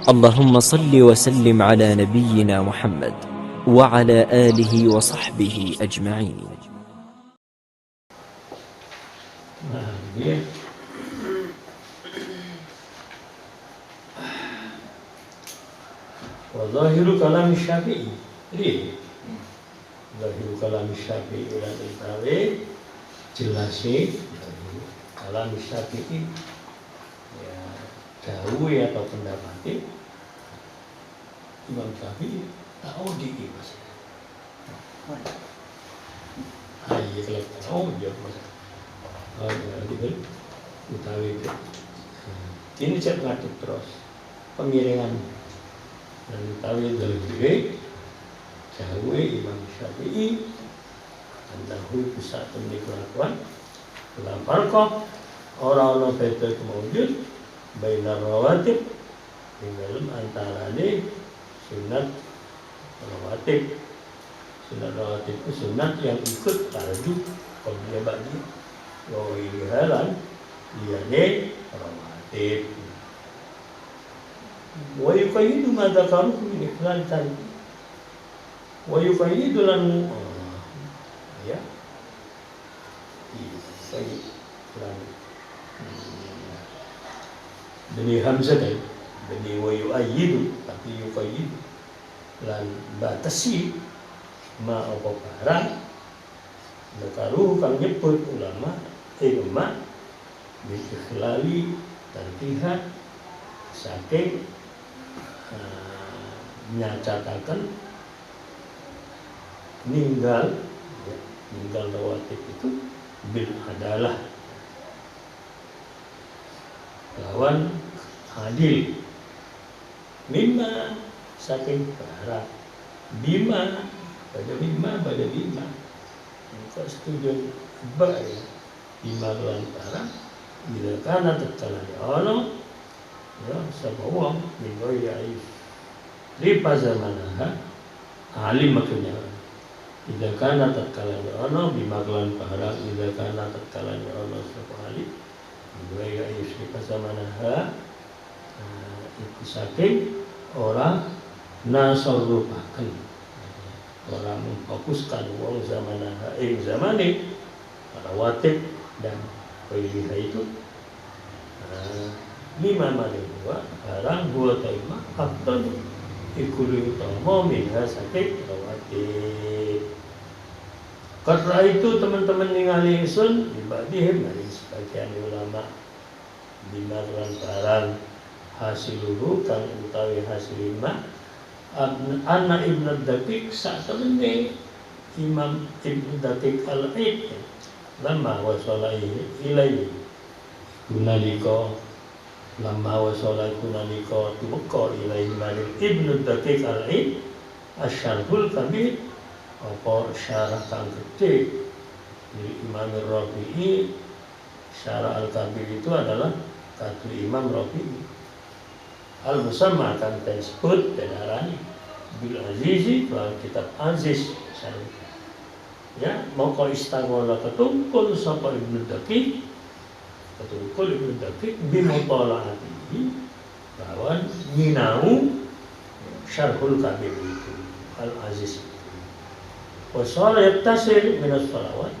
اللهم صل وسلم على نبينا محمد وعلى آله وصحبه أجمعين. وظاهر كلام الشافعي ليه؟ ظاهر كلام الشافعي dan Al-Tawi jelasnya kalam Syafi'i ya jauh ya atau pendapatnya Imam Syafi'i tahu di mas. Iya kalau tahu dia mas. Oh ya gitu. Utawi ini cek ngatur terus pengiringan dan utawi dari jauh Imam Syafi'i andahu bisa kelakuan dalam farqah orang-orang beda kemawujud bainar rawatib di dalam antara ini sunat rawatib. Sunat rawatib itu sunat yang ikut fardu kalau dia bagi bahwa ini halan dia ini rawatib wa yuqayyidu ma dzakaruhu min ikhlan tadi wa yuqayyidu lan ya iklan demi hamzah kan demi wa yu'ayyidu tapi yuqayyidu lan batasi ma apa barang dzakaruhu kang nyebut ulama ilma bil ikhlali tantihat saking menyatakan ninggal rawatib itu bil adalah lawan adil mimma saking barang bima pada bima kok setuju baik bima lawan barang bila kana tatkala ono ya sama uang minggu ya di pazamanaha alim maksudnya bila kana tatkala ono bima lawan barang bila kana tatkala ono sapa alim minggu ya di pazamanaha itu saking orang nasarupaken orang memfokuskan uang zamanaha zamane rawatib dan pilih itu lima mali dua barang dua taima atau ikuli utama minha sakit rawatib. Karena itu teman-teman ningali sun dibanding dari sebagian ulama lima barang hasil dulu kan utawi hasil lima anak Ibnu Daqiq saat temen Imam Ibnu Daqiq al-Aid lama wasala ilaihi kunalika lama wasala kunalika tubqa ilaihi maring Ibnu Daqiq al-Aid asyarhul kabir apa syarah kang gede dari Imam Rafi'i. Syarah al-kabir itu adalah kata Imam Rafi'i al-musamma kan disebut darani bil azizi dalam kitab aziz ya maka istaghala ketumpul sapa Ibnu Daqiq ketumpul Ibnu Daqiq bimutalaatihi lawan nyinau syarhul kabir itu al-aziz wa sara yaktasir min as-salawat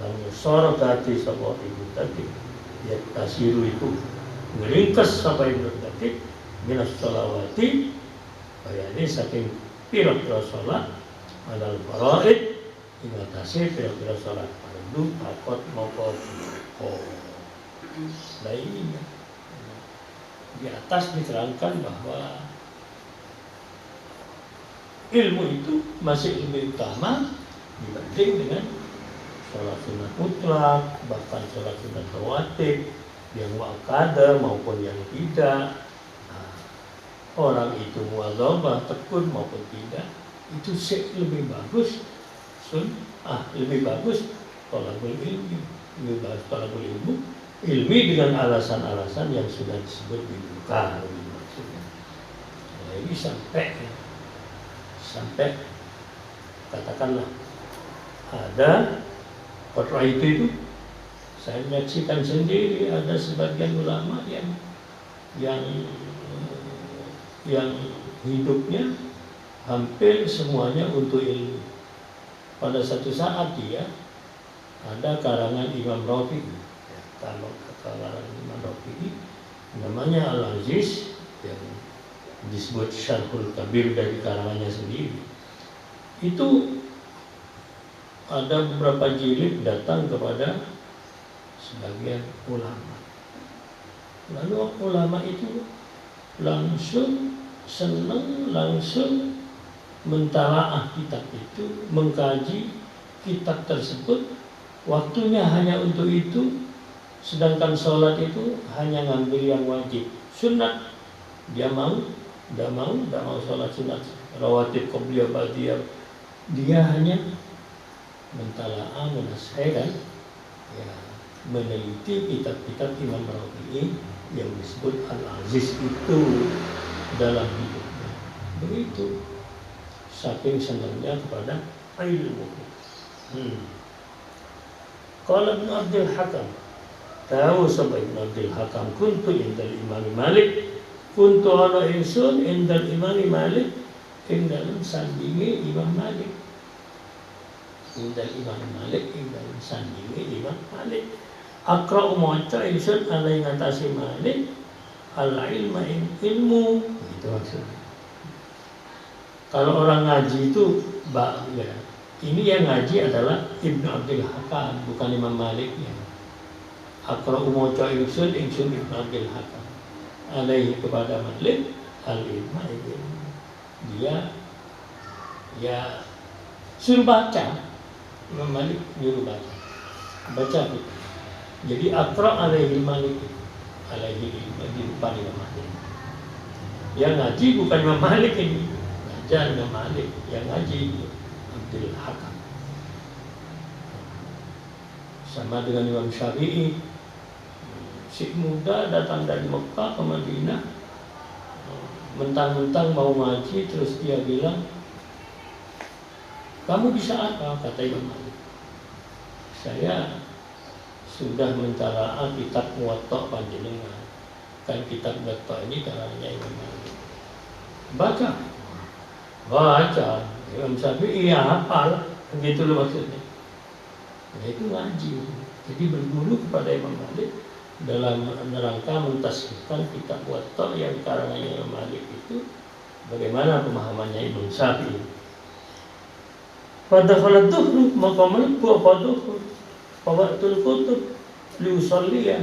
lan sara kati sapa Ibnu Daqiq yaktasiru itu meringkas sapa Ibnu Daqiq min as-salawati bayani saking pira-pira salat alal faraid ingatasi pira-pira salat fardu akot maupun lainnya. Di atas diterangkan bahwa ilmu itu masih lebih utama dibanding dengan sholat sunat mutlak, bahkan sholat sunat rawatib yang muakkada maupun yang tidak. Orang itu muadzabah tekun maupun tidak itu lebih bagus lebih bagus thalabul ilmi, lebih bagus thalabul ilmi dengan alasan-alasan yang sudah disebut di muka maksudnya. Nah, ini sampai katakanlah ada fatwa itu saya menyaksikan sendiri ada sebagian ulama yang yang hidupnya hampir semuanya untuk ilmu. Pada satu saat dia ada karangan Imam Rafi'i, karangan Imam Rafi'i namanya Al-Aziz, yang disebut Syarhul Kabir dari karangannya sendiri. Itu ada beberapa jilid datang kepada sebagian ulama. Lalu ulama itu langsung senang, langsung mentalaah kitab itu, mengkaji kitab tersebut. Waktunya hanya untuk itu, sedangkan sholat itu hanya ngambil yang wajib. Sunat dia mau, tidak mau sholat sunat, rawatib, qobliyah, ba'diyah. Dia hanya mentalaah, menasihkan, ya, meneliti kitab-kitab Imam Rafi'i yang disebut Al-Aziz itu dalam hidupnya. Begitu saking senangnya kepada ilmu. Qala Ibnu Abdul Hakam, tahu sampai Ibnu Abdul Hakam, kuntu indal Imam Malik, kuntu ana ingsun indal Imam Malik, ing dalem sandinge Imam Malik. Indal Imam Malik, ing dalem sandinge Imam Malik. Aqra'u maca ingsun alai ngatasi Malik al-ilma, ilmu. Itu maksudnya. Kalau orang ngaji itu, ya, ini yang ngaji adalah Ibnu Abdul Hakam, bukan Imam Malik ya. Aqra'u maca ingsun Ibnu Abdul Hakam alaihi kepada Malik al-ilma, ilmu. Dia ya suruh baca, Imam Malik nyuruh baca itu. Jadi aqra' alaihi Malik, alaihi ilmu di depan Imam Malik. Yang ngaji bukan Imam Malik ini, ngajar Imam Malik, yang ngaji Abdul Hakam. Sama dengan Imam Syafi'i, si muda datang dari Mekah ke Madinah, mentang-mentang mau ngaji, terus dia bilang, kamu bisa apa? Kata Imam Malik, saya sudah mentalaah kitab Muwatta panjenengan. Kan kitab Muwatta ini karangannya Imam Malik. Baca. Imam Syafi'i ya hafal, begitu loh maksudnya. Nah, itu ngaji. Jadi berguru kepada Imam Malik dalam rangka mentasbihkan kitab Muwatta yang karangannya Imam Malik itu, bagaimana pemahamannya Imam Syafi'i. Pada kala duhur maka melebu apa duhur, Fawatul kutub liusolliya,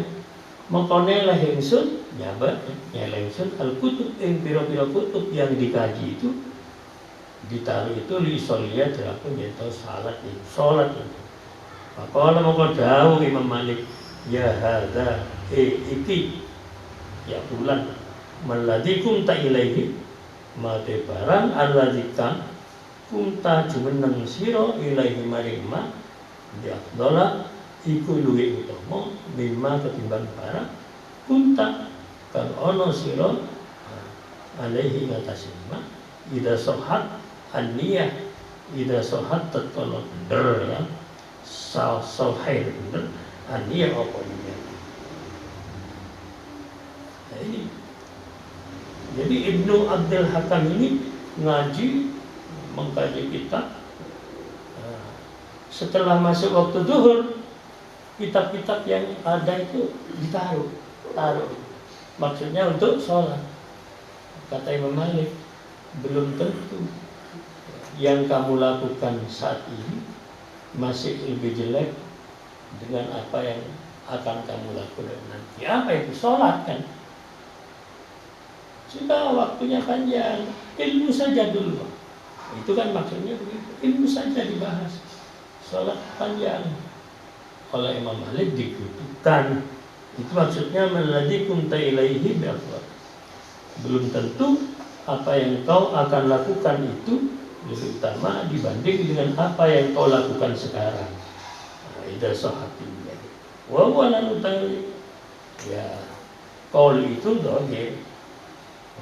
maka nelah ingsun nyabat nelah ingsun al-kutub ing pira-pira kutub yang dikaji itu, ditaruh itu liusolliya terapun yaitu salat itu, sholat itu. Maka maka dawuh Imam Malik, ya hadza iki ya bulan maladikum ta ilaihi mate barang aladzikam kunta jumeneng sira ilaihi maring ma di afdala iku luwih utama mimma ketimbang barang kunta kang ana sira alaihi ngatasi ma ida sohat an-niyah, ida sohat tatolok bener ya, sahih bener an-niyah apa niat. Nah ini jadi Ibnu Abdul Hakam ini ngaji, mengkaji kitab. Setelah masuk waktu zuhur, kitab-kitab yang ada itu taruh. Maksudnya untuk sholat. Kata Imam Malik, belum tentu yang kamu lakukan saat ini masih lebih jelek dengan apa yang akan kamu lakukan nanti. Apa itu? Sholat kan? Sudah waktunya panjang, ilmu saja dulu. Itu kan maksudnya begitu, ilmu saja dibahas. Sholat panjang. Kalau Imam Malik dikutukan, itu maksudnya meladikum ta ilaihi bi'afwat. Belum tentu apa yang kau akan lakukan itu lebih utama dibanding dengan apa yang kau lakukan sekarang. Ida sahabinya. Wa walan utai ya qaul itu dohir.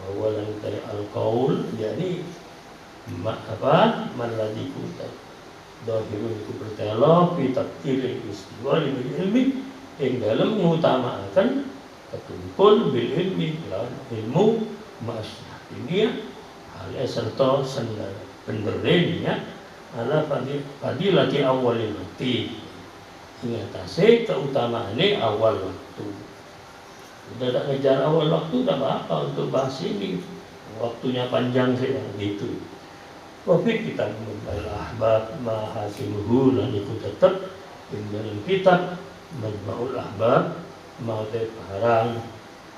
Wa walan utai al-qaul yakni maladikum ta dohirun itu berdialog fi taqdiril istiwa bil ilmi yang dalam mengutamakan ketumpul bil ilmi, ilmu masyarakat. dunia hal serta sendal pendernya ala fadilati awalil waktu ingatase keutamaannya awal waktu. Udah tak ngejar awal waktu tak apa untuk bahas ini, waktunya panjang saja gitu. Wafid kita membaca ahbab mahasiluhu dan itu tetap dalam kitab Majma'ul Ahbab mau parang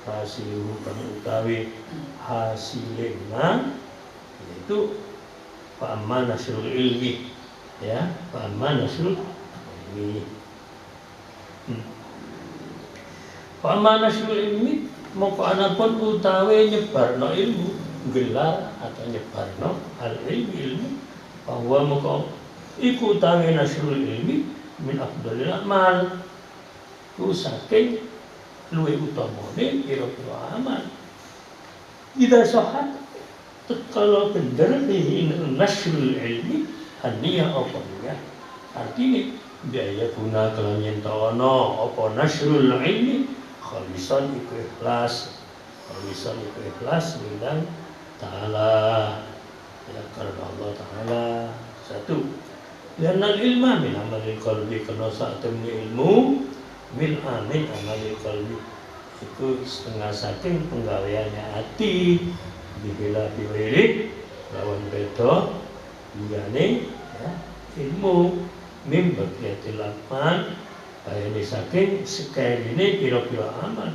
hasiluhu kang utawi hasilena yaitu fa'amma nasrul ilmi, ya fa'amma nasrul ilmi. Fa'amma nasrul ilmi moko anapun utawi nyebarno ilmu, gelar atau nyebarno al ilmi bahwa moko iku utawi nasrul ilmi min afdhalil amal ku saking luwih utamane pira-pira amal. Ida sahat kalau bener di nasrul ilmi hanya apa ya artinya biaya guna kelanyan tawana apa nasrul ilmi khalisan iku ikhlas bilang ta'ala ya karena Allah ta'ala. Satu, karena ilmu min amalil qalbi, karena saat ilmu min amalil qalbi itu setengah saking penggaweannya hati dibela biwiri lawan bedo liyane ya ilmu min bagiatil amal bayane saking sekarine pira-pira amal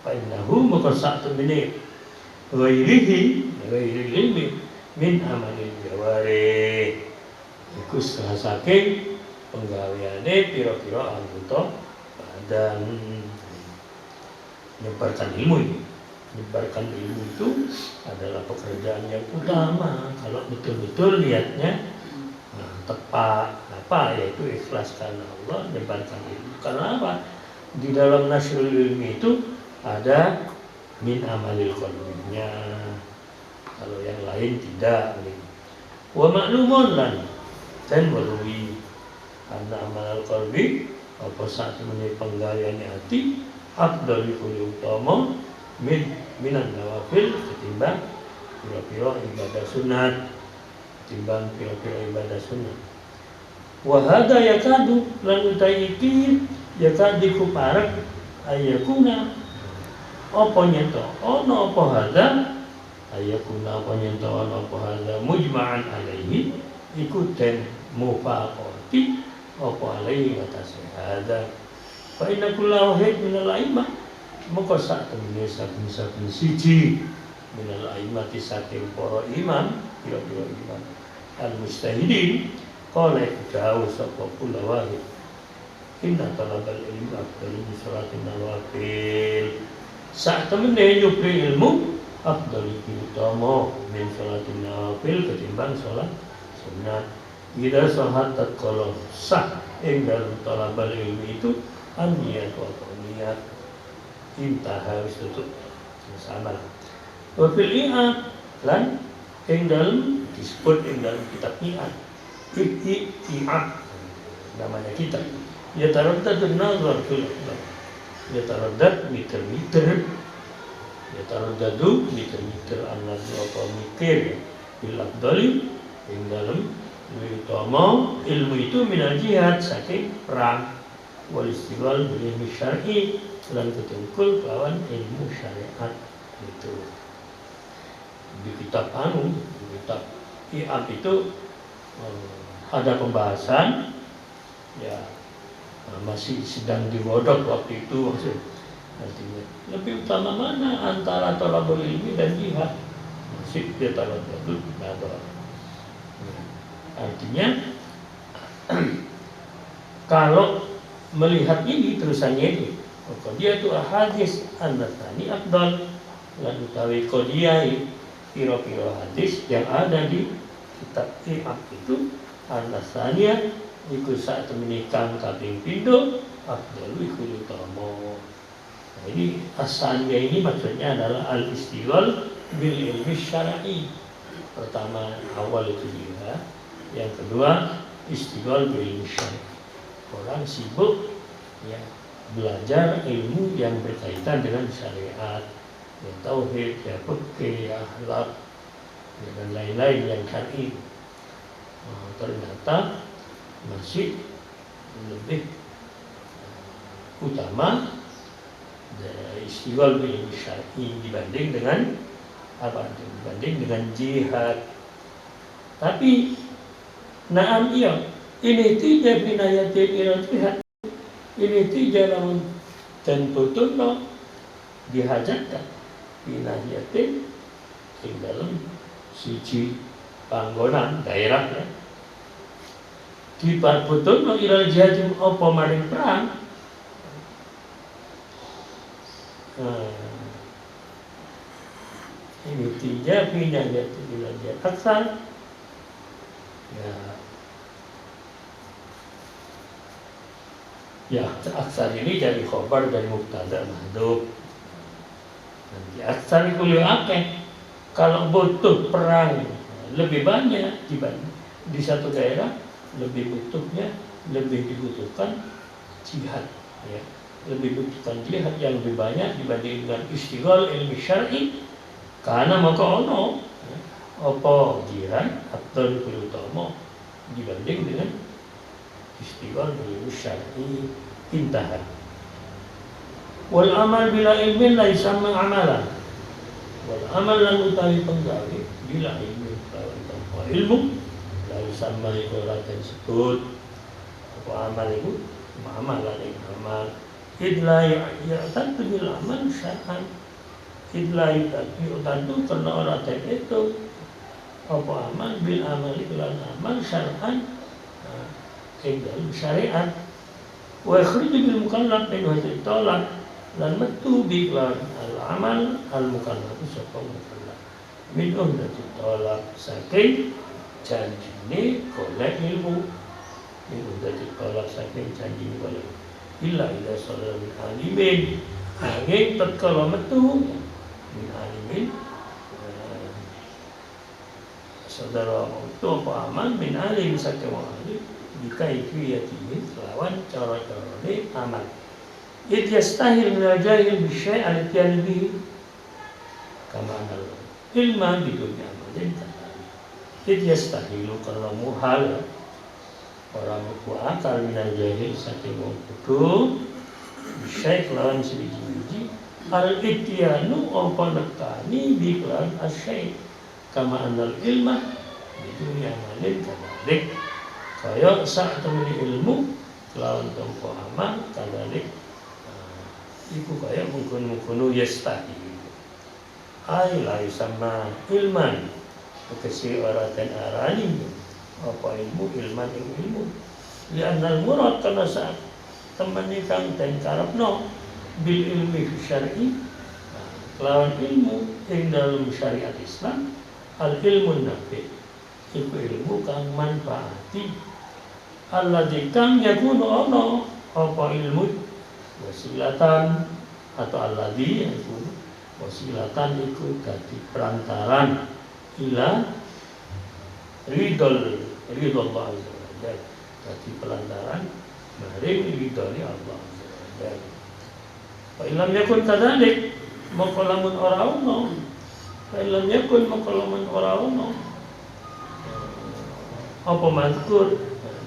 painahu maka sak temene ghairihi ilmi min amalil jawari iku setengah saking penggaweane pira-pira anggota badan. Menyebarkan ilmu itu adalah pekerjaan yang utama kalau betul-betul niatnya tepat apa yaitu ikhlas karena Allah, menyebarkan ilmu. Karena apa? Di dalam nasrul ilmi itu ada min amalil qalbinya, kalau yang lain tidak. Wa ma'lumun lan dan walui karena amal qalbi apa saat menjadi penggalian hati afdhalu kulli utama minan nawafil ketimbang pira-pira ibadah sunat, ketimbang pira-pira ibadah sunat. Wa hadza yakadu lan utaiki yakadi kuparak ayakuna apa nyento ono apa hadza ayakuna apa nyento ono apa hadza mujma'an alaihi iku den mufaqati apa alaihi atas hadza fa inna kullu wahid minal a'immah maka sak temene saben siji minal a'immati saking para imam pira-pira imam al mustahidin qala jauh sapa kullu wahid inna talabal ilmi afdalu min salatin nawafil. Sak temene nyupri ilmu afdalu utama min salatin nawafil ketimbang salat sunat. Ida sahat tatkala sah ing dalem talabal ilmi itu niat atau niat intah harus tutup sama. Wa fil i'ad lan ing dalem disebut ing dalem kitab i'ad. I'ad namanya kitab. Ya taraddad an-nazar fil afdal. Ya taraddad meter-meter. Ya taraddadu meter-meter an-nazar atau mikir fil afdali ing dalem utama ilmu itu minal jihad saking perang wal istighal bil ilmi syar'i lan ketungkul lawan ilmu syariat itu. Di kitab kitab i'ad itu ada pembahasan ya masih sedang digodok waktu itu artinya lebih utama mana antara thalabul ilmi dan jihad. Masih dia thalabul nadar. Artinya kalau melihat ini terusannya ini maka dia itu hadis an-natani afdal lan utawi qadiyai pira-pira hadis yang ada di kitab i'ad itu an-nasaniya iku sak temene kang kaping pindho afdalu iku utama. Nah, ini asalnya ini maksudnya adalah al-istighal bil ilmi syar'i. Pertama awal itu dia, yang kedua istighal bil ilmi syar'i. Orang sibuk ya belajar ilmu yang berkaitan dengan syariat. ya tauhid, ya fikih, ya akhlak, ya, dan lain-lain yang syar'i. Ternyata masih lebih utama istighol bil ilmi syar'i dibanding dengan apa? Dibanding dengan jihad. Tapi na'am iya, ini tidak binayatin ilal jihad. Ini tidak namun tentu-tentu dihajatkan binayatin di dalam siji panggonan daerah ya. Di parputun ilal jihad apa maring perang. Ini tidak binayatin ilal jihad aksar. Ya, aksar ini dari khobar dari mubtada mahdhuf. Nanti aksar itu lebih akeh. Kalau butuh perang lebih banyak dibanding di satu daerah, lebih dibutuhkan jihad. Ya. Lebih dibutuhkan jihad yang lebih banyak dibanding dengan istighol ilmi syar'i. Karena maka ono apa jihad atau lebih utama dibanding dengan istighol ilmi syar'i. Intahat. Wal amal bila ilmin la yusamma amalan. Wal amal lan utawi penggawe bila ilmin tanpa ilmu la yusamma iku ora disebut apa amal itu amalan itu amal. Idla ya tentu bil amal syar'an. Idla itu tentu karena orang itu apa amal bil amal itu amal syar'an dalam syariat. Wa yakhriju bil mukallaf min hadhihi talab lan metu bi al-amal al-mukallaf sapa mukallaf min hadhihi talab saking janjine golek ilmu min hadhihi talab saking janjine golek illa ila sallallahu alimin angin tatkala metu min alimin saudara itu apa amal min alim saking alim bikaifiyatihi lawan cara-carane amal. Id yastahil min al-jahil bisyai' al-ityan bihi kama anal ilma bidunya amalin kadhalik. Id yastahilu karena muhal orang akal min al-jahil saking wong bodho bisyai' lawan siji-siji al-ityanu apa nekani bi lawan asyai' kama anal ilma bidunya amalin kadhalik. Kaya sak temene ilmu lawan tanpa amal kadalik iku kaya mungkon-mungkon yastahi ai la sama ilman kesi ora ten arani apa ilmu ilman ilmu li anal murad kana sak temene kang den karepno bil ilmi syar'i lawan ilmu ing dalam syariat Islam al ilmu nafi iku ilmu kang manfaati alladzi kang yakunu ono apa ilmu wasilatan atau alladzi yakunu wasilatan iku dadi perantaran ila ridol Allah azza wa jalla dadi perantaran maring ridone Allah azza wa jalla. Fa illam yakun kadzalik maka lamun ora ono fa illam yakun maka lamun ora ono apa mazkur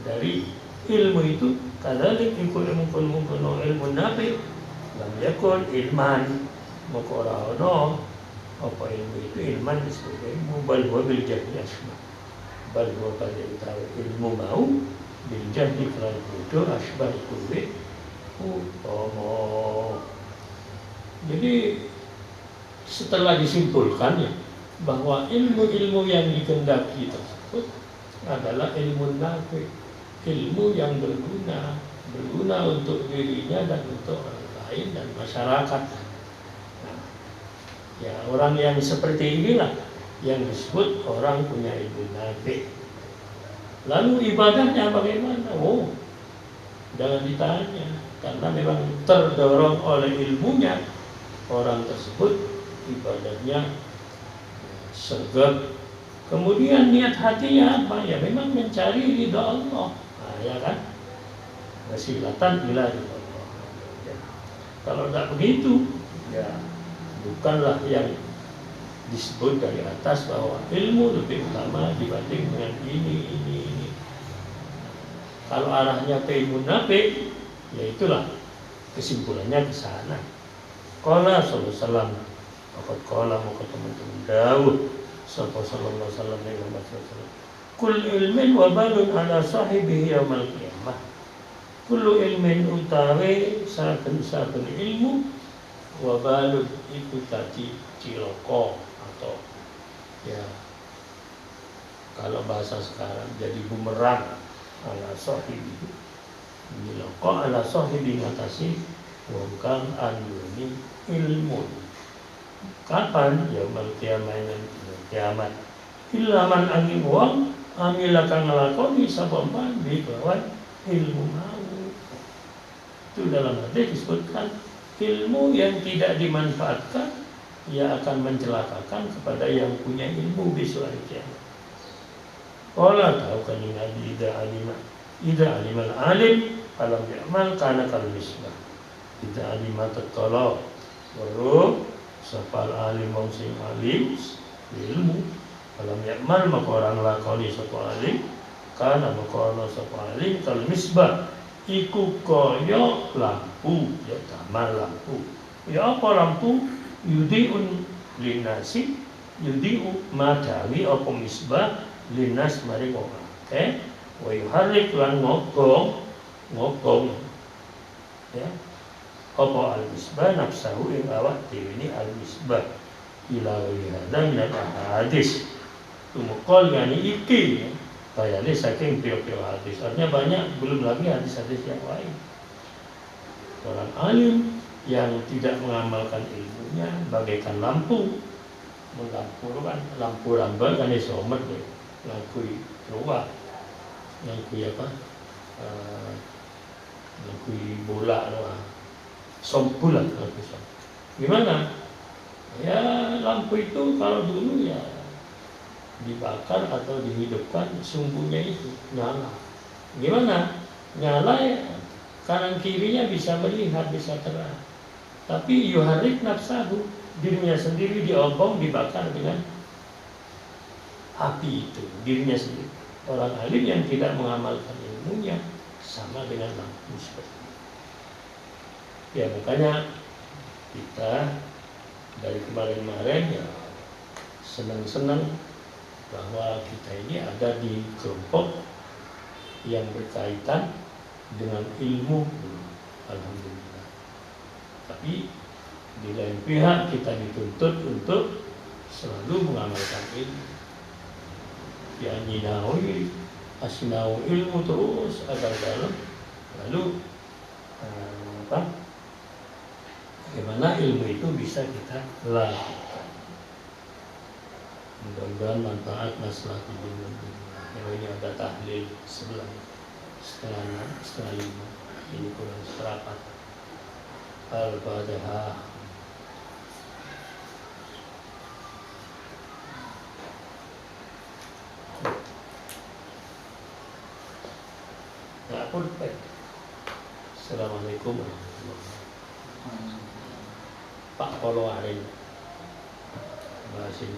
dari ilmu itu kadalik ikut ilmu nafi lam yakun ilman maka ora ono apa ilmu itu ilman disebut ilmu bal huwa bil jahli asma bal huwa pada utawi ilmu mau bil jahli kalau bodoh asbah kuwe utama. Jadi setelah disimpulkan ya bahwa ilmu-ilmu yang dikehendaki tersebut adalah ilmu nafi, ilmu yang berguna untuk dirinya dan untuk orang lain dan masyarakat. Nah, ya orang yang seperti inilah yang disebut orang punya ilmu nafi. Lalu ibadahnya bagaimana? Oh, jangan ditanya, karena memang terdorong oleh ilmunya orang tersebut ibadahnya sergap. Kemudian niat hatinya apa? Ya memang mencari ridha Allah. Nah, ya kan? Wasilatan ila ridha Allah. Ya. Kalau tidak begitu, ya bukanlah yang disebut dari atas bahwa ilmu lebih utama dibanding dengan ini. Kalau arahnya ke ilmu munafik, ya itulah kesimpulannya ke sana. Qala sallallahu alaihi wasallam, faqad qala muka teman-teman dawuh sallallahu alaihi wasallam dengan maksud kul ilmin wa balun ala sahibihi yaumil qiyamah. Kullu ilmin utawi saben-saben ilmu wa balun itu tadi ciloko atau ya kalau bahasa sekarang jadi bumerang ala sahibi. Ciloko ala sahibi ngatasi wong kang anduni ilmu. Kapan? Yaumil qiyamah kiamat. Ilaman angin wong amila kang nglakoni sapa man di bawah ilmu mau. Itu dalam hadis disebutkan ilmu yang tidak dimanfaatkan ia akan mencelakakan kepada yang punya ilmu besok hari kiamat. Qala tahu kan Nabi idza alimal alim alam ya'mal kana kal misbah. Idza alimat taqala baru sapal alim wong sing alim ilmu alam ya'mal maka orang lakoni sapa alim kana maka ana sapa alim kal misbah iku kaya lampu ya tamal lampu ya apa lampu yudiun linasi yudiu madawi apa misbah linas mari wong wa yuharrik lan ngobong ya apa al misbah nafsahu ing awak dhewe ini al misbah ila hadza min al hadis tumukol yani iki ya. Bayani saking pio-pio hadis. Artinya banyak, belum lagi hadis-hadis yang lain. Orang alim yang tidak mengamalkan ilmunya bagaikan lampu. Melampurkan lampu lambat kan isomer deh. Lampu keluar. Lampu apa? Lampu bola loh. Sompulan lampu som. Gimana? Ya lampu itu kalau dulu ya dibakar atau dihidupkan sumbunya itu nyala. Gimana? Nyala ya kanan kirinya bisa melihat, bisa terang. Tapi yuharik nafsahu, dirinya sendiri diobong, dibakar dengan api itu, dirinya sendiri. Orang alim yang tidak mengamalkan ilmunya sama dengan lampu seperti itu. Ya makanya kita dari kemarin-kemarin ya senang-senang bahwa kita ini ada di kelompok yang berkaitan dengan ilmu, alhamdulillah. Tapi di lain pihak kita dituntut untuk selalu mengamalkan ilmu. Ya nyinawi, asnau ilmu terus agar dalam. Lalu bagaimana ilmu itu bisa kita lakukan? Mudah-mudahan manfaat masalah dunia. Ini ada tahlil setengah 5. Ini kurang seperempat. Al-Fatihah. Ya pun baik. Assalamualaikum warahmatullahi wabarakatuh. Pak Polo Arin. Terima kasih.